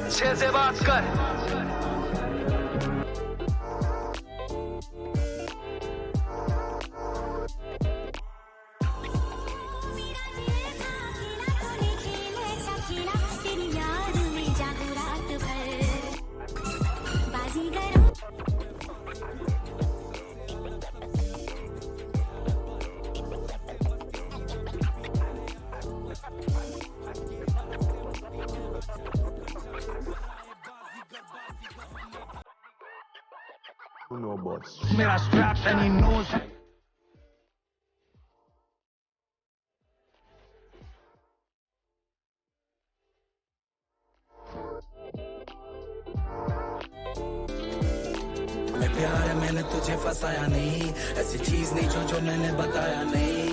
अच्छे से बात कर। No boss. मेरा straps and he knows it. मैं प्यार है मैंने तुझे फंसाया नहीं, ऐसी चीज नहीं जो मैंने बताया नहीं।